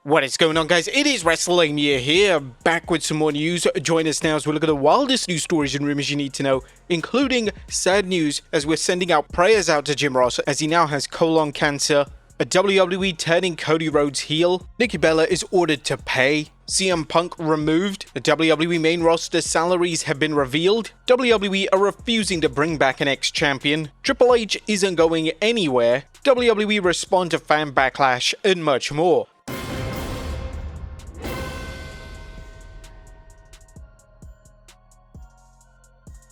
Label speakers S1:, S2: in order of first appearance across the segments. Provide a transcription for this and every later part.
S1: What is going on, guys? It is Wrestlelamia here, back with some more news. Join us now as we look at the wildest news stories and rumors you need to know, including sad news as we're sending out prayers out to Jim Ross as he now has colon cancer, a WWE turning Cody Rhodes heel, Nikki Bella is ordered to pay, CM Punk removed, the WWE main roster salaries have been revealed, WWE are refusing to bring back an ex-champion, Triple H isn't going anywhere, WWE respond to fan backlash, and much more.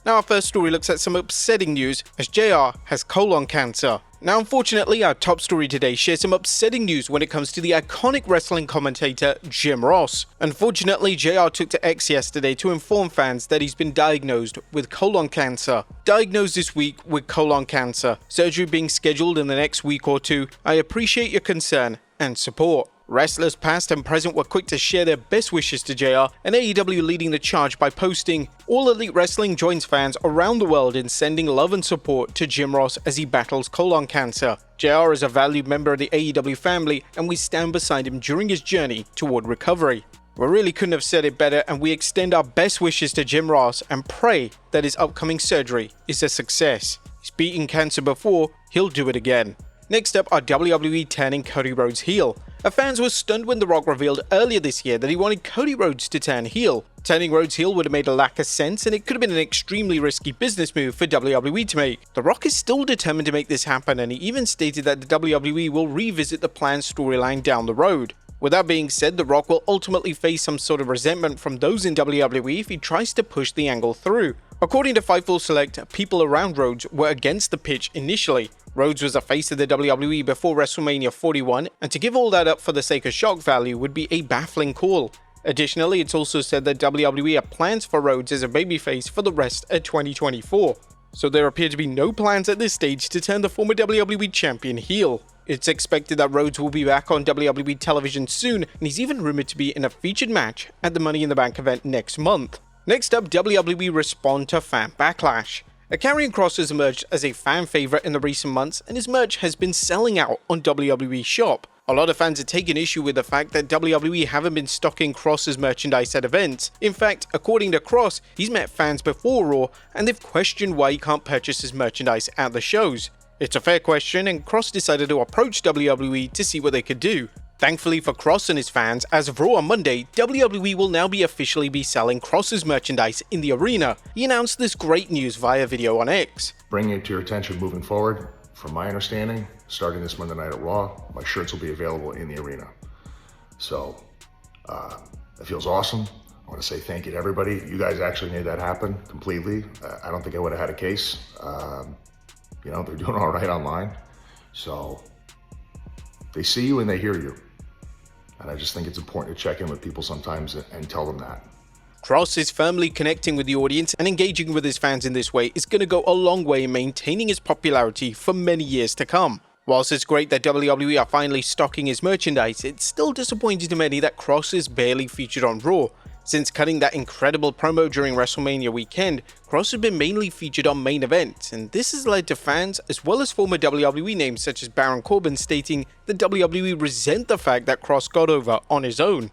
S1: Now our first story looks at some upsetting news as JR has colon cancer. Now unfortunately our top story today shares some upsetting news when it comes to the iconic wrestling commentator Jim Ross. Unfortunately JR took to X yesterday to inform fans that he's been diagnosed with colon cancer. Diagnosed this week with colon cancer, surgery being scheduled in the next week or two. I appreciate your concern and support. Wrestlers past and present were quick to share their best wishes to JR, and AEW leading the charge by posting, "All Elite Wrestling joins fans around the world in sending love and support to Jim Ross as he battles colon cancer. JR is a valued member of the AEW family, and we stand beside him during his journey toward recovery. We really couldn't have said it better, and we extend our best wishes to Jim Ross and pray that his upcoming surgery is a success. He's beaten cancer before, he'll do it again." Next up are WWE turning Cody Rhodes heel. Our fans were stunned when The Rock revealed earlier this year that he wanted Cody Rhodes to turn heel. Turning Rhodes heel would have made a lack of sense, and it could have been an extremely risky business move for WWE to make. The Rock is still determined to make this happen, and he even stated that the WWE will revisit the planned storyline down the road. With that being said, The Rock will ultimately face some sort of resentment from those in WWE if he tries to push the angle through. According to Fightful Select, people around Rhodes were against the pitch initially. Rhodes was a face of the WWE before WrestleMania 41, and to give all that up for the sake of shock value would be a baffling call. Additionally, it's also said that WWE have plans for Rhodes as a babyface for the rest of 2024. So there appear to be no plans at this stage to turn the former WWE champion heel. It's expected that Rhodes will be back on WWE television soon, and he's even rumored to be in a featured match at the Money in the Bank event next month. Next up, WWE respond to fan backlash. A Karrion Kross has emerged as a fan favorite in the recent months, and his merch has been selling out on WWE Shop. A lot of fans have taken issue with the fact that WWE haven't been stocking Kross's merchandise at events. In fact, according to Kross, he's met fans before Raw, and they've questioned why he can't purchase his merchandise at the shows. It's a fair question, and Kross decided to approach WWE to see what they could do. Thankfully for Kross and his fans, as of Raw on Monday, WWE will now officially be selling Kross's merchandise in the arena. He announced this great news via video on X.
S2: Bringing it to your attention moving forward, from my understanding, starting this Monday night at Raw, my shirts will be available in the arena. So, it feels awesome. I want to say thank you to everybody. You guys actually made that happen completely. I don't think I would have had a case. You know, they're doing all right online. So, they see you and they hear you. And I just think it's important to check in with people sometimes and tell them that.
S1: Kross is firmly connecting with the audience, and engaging with his fans in this way is going to go a long way in maintaining his popularity for many years to come. Whilst it's great that WWE are finally stocking his merchandise, it's still disappointing to many that Kross is barely featured on Raw. Since cutting that incredible promo during WrestleMania weekend, Kross has been mainly featured on main events, and this has led to fans as well as former WWE names such as Baron Corbin stating that WWE resent the fact that Kross got over on his own.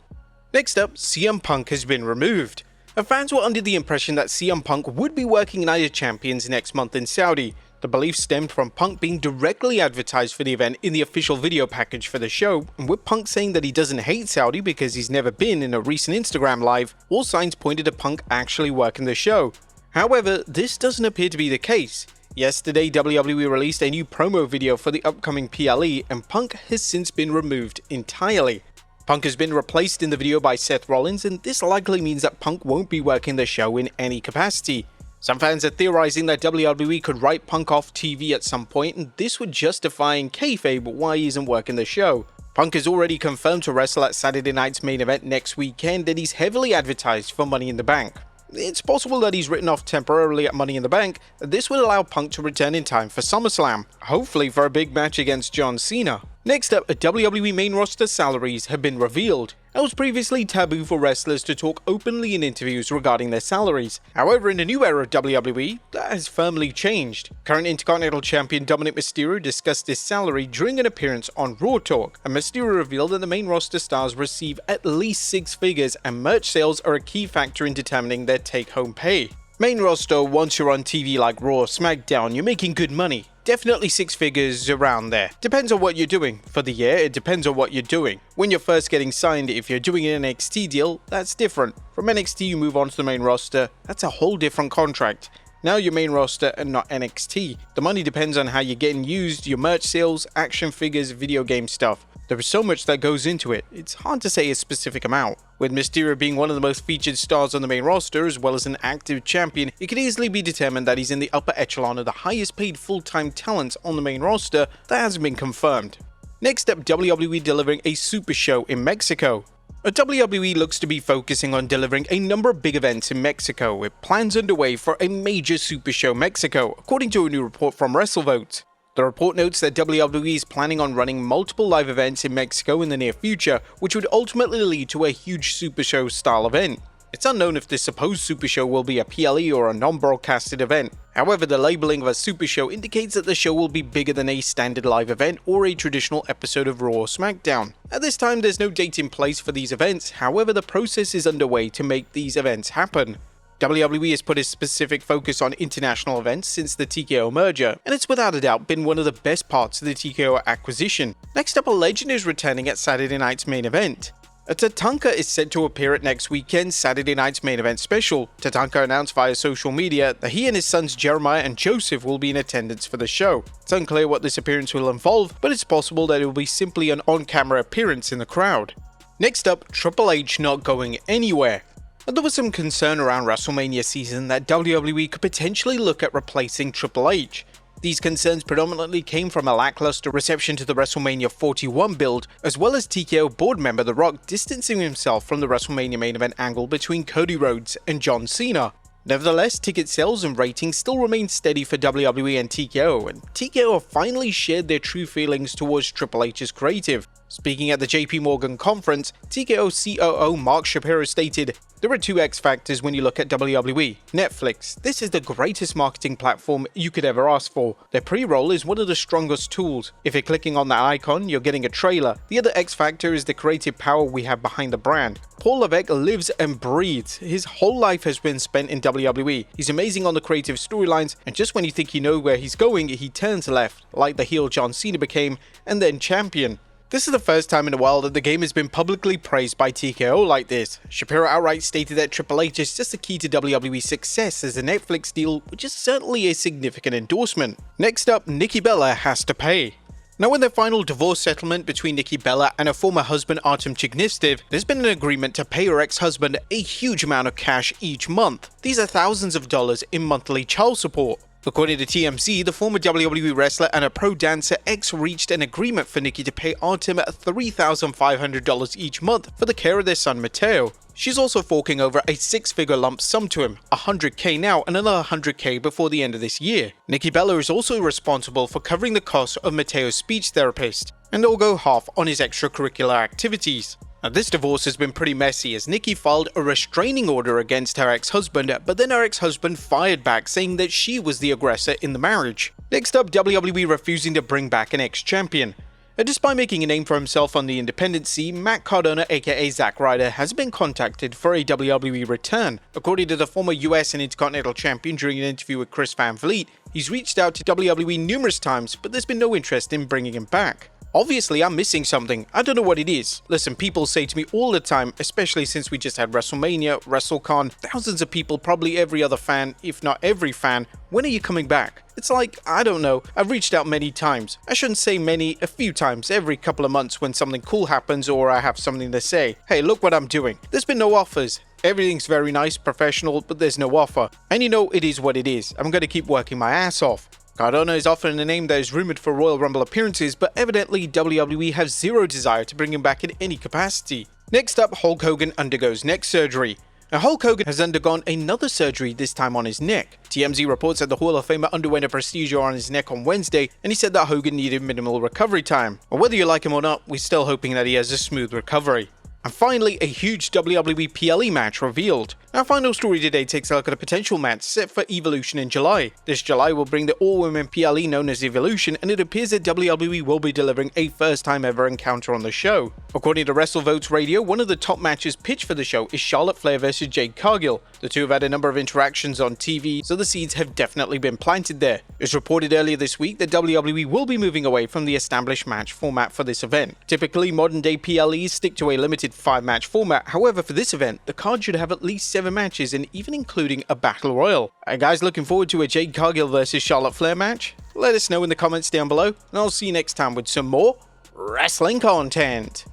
S1: Next up, CM Punk has been removed. Our fans were under the impression that CM Punk would be working Night of Champions next month in Saudi. The belief stemmed from Punk being directly advertised for the event in the official video package for the show, and with Punk saying that he doesn't hate Saudi because he's never been in a recent Instagram live, all signs pointed to Punk actually working the show. However, this doesn't appear to be the case. Yesterday, WWE released a new promo video for the upcoming PLE, and Punk has since been removed entirely. Punk has been replaced in the video by Seth Rollins, and this likely means that Punk won't be working the show in any capacity. Some fans are theorizing that WWE could write Punk off TV at some point, and this would justify in kayfabe why he isn't working the show. Punk is already confirmed to wrestle at Saturday night's main event next weekend, and he's heavily advertised for Money in the Bank. It's possible that he's written off temporarily at Money in the Bank, and this would allow Punk to return in time for SummerSlam, hopefully for a big match against John Cena. Next up, WWE main roster salaries have been revealed. It was previously taboo for wrestlers to talk openly in interviews regarding their salaries. However, in the new era of WWE, that has firmly changed. Current Intercontinental Champion Dominic Mysterio discussed his salary during an appearance on Raw Talk, and Mysterio revealed that the main roster stars receive at least 6 figures, and merch sales are a key factor in determining their take-home pay. Main roster, once you're on TV like Raw or SmackDown, you're making good money. Definitely 6 figures around there. Depends on what you're doing. For the year, it depends on what you're doing. When you're first getting signed, if you're doing an NXT deal, that's different. From NXT you move on to the main roster, that's a whole different contract. Now you're main roster and not NXT. The money depends on how you're getting used, your merch sales, action figures, video game stuff. There is so much that goes into it, it's hard to say a specific amount. With Mysterio being one of the most featured stars on the main roster as well as an active champion, it could easily be determined that he's in the upper echelon of the highest paid full-time talents on the main roster that hasn't been confirmed. Next up, WWE delivering a super show in Mexico. WWE looks to be focusing on delivering a number of big events in Mexico, with plans underway for a major super show Mexico, according to a new report from WrestleVote. The report notes that WWE is planning on running multiple live events in Mexico in the near future, which would ultimately lead to a huge Super Show style event. It's unknown if this supposed Super Show will be a PLE or a non-broadcasted event. However, the labeling of a Super Show indicates that the show will be bigger than a standard live event or a traditional episode of Raw or SmackDown. At this time, there's no date in place for these events, however the process is underway to make these events happen. WWE has put a specific focus on international events since the TKO merger, and it's without a doubt been one of the best parts of the TKO acquisition. Next up, a legend is returning at Saturday Night's main event. Tatanka is set to appear at next weekend's Saturday Night's main event special. Tatanka announced via social media that he and his sons Jeremiah and Joseph will be in attendance for the show. It's unclear what this appearance will involve, but it's possible that it will be simply an on-camera appearance in the crowd. Next up, Triple H not going anywhere. There was some concern around WrestleMania season that WWE could potentially look at replacing Triple H. These concerns predominantly came from a lackluster reception to the WrestleMania 41 build, as well as TKO board member The Rock distancing himself from the WrestleMania main event angle between Cody Rhodes and John Cena. Nevertheless, ticket sales and ratings still remain steady for WWE and TKO have finally shared their true feelings towards Triple H's creative. Speaking at the JP Morgan conference, TKO COO Mark Shapiro stated, "There are 2 X factors when you look at WWE. Netflix. This is the greatest marketing platform you could ever ask for. Their pre-roll is one of the strongest tools. If you're clicking on that icon, you're getting a trailer. The other X factor is the creative power we have behind the brand. Paul Levesque lives and breathes. His whole life has been spent in WWE. He's amazing on the creative storylines, and just when you think you know where he's going, he turns left, like the heel John Cena became, and then champion." This is the first time in a while that the game has been publicly praised by TKO like this. Shapiro outright stated that Triple H is just the key to WWE's success as a Netflix deal, which is certainly a significant endorsement. Next up, Nikki Bella has to pay. Now, in the final divorce settlement between Nikki Bella and her former husband Artem Chignistev, there's been an agreement to pay her ex-husband a huge amount of cash each month. These are thousands of dollars in monthly child support. According to TMZ, the former WWE wrestler and a pro dancer ex reached an agreement for Nikki to pay Artem $3,500 each month for the care of their son Mateo. She's also forking over a 6-figure lump sum to him, $100K now and another $100K before the end of this year. Nikki Bella is also responsible for covering the cost of Mateo's speech therapist, and they'll go half on his extracurricular activities. Now, this divorce has been pretty messy as Nikki filed a restraining order against her ex-husband, but then her ex-husband fired back saying that she was the aggressor in the marriage. Next up, WWE refusing to bring back an ex-champion. Despite making a name for himself on the independent scene, Matt Cardona aka Zack Ryder has been contacted for a WWE return. According to the former US and Intercontinental Champion during an interview with Chris Van Vliet, he's reached out to WWE numerous times, but there's been no interest in bringing him back. Obviously, I'm missing something. I don't know what it is. Listen, people say to me all the time, especially since we just had WrestleMania, WrestleCon, thousands of people, probably every other fan, if not every fan, when are you coming back? It's like, I don't know, I've reached out many times. I shouldn't say many, a few times, every couple of months when something cool happens or I have something to say. Hey, look what I'm doing. There's been no offers. Everything's very nice, professional, but there's no offer. And you know, it is what it is. I'm going to keep working my ass off. Cardona is often a name that is rumored for Royal Rumble appearances, but evidently WWE have zero desire to bring him back in any capacity. Next up, Hulk Hogan undergoes neck surgery. Now, Hulk Hogan has undergone another surgery, this time on his neck. TMZ reports that the Hall of Famer underwent a procedure on his neck on Wednesday, and he said that Hogan needed minimal recovery time. Well, whether you like him or not, we're still hoping that he has a smooth recovery. And finally, a huge WWE PLE match revealed. Our final story today takes a look at a potential match set for Evolution in July. This July will bring the all-women PLE known as Evolution, and it appears that WWE will be delivering a first-time ever encounter on the show. According to WrestleVotes Radio, one of the top matches pitched for the show is Charlotte Flair vs Jade Cargill. The two have had a number of interactions on TV, so the seeds have definitely been planted there. It was reported earlier this week that WWE will be moving away from the established match format for this event. Typically, modern-day PLEs stick to a limited 5-match format. However, for this event, the card should have at least 7 matches and even including a battle royal. Are you guys looking forward to a Jade Cargill vs Charlotte Flair match? Let us know in the comments down below, and I'll see you next time with some more wrestling content.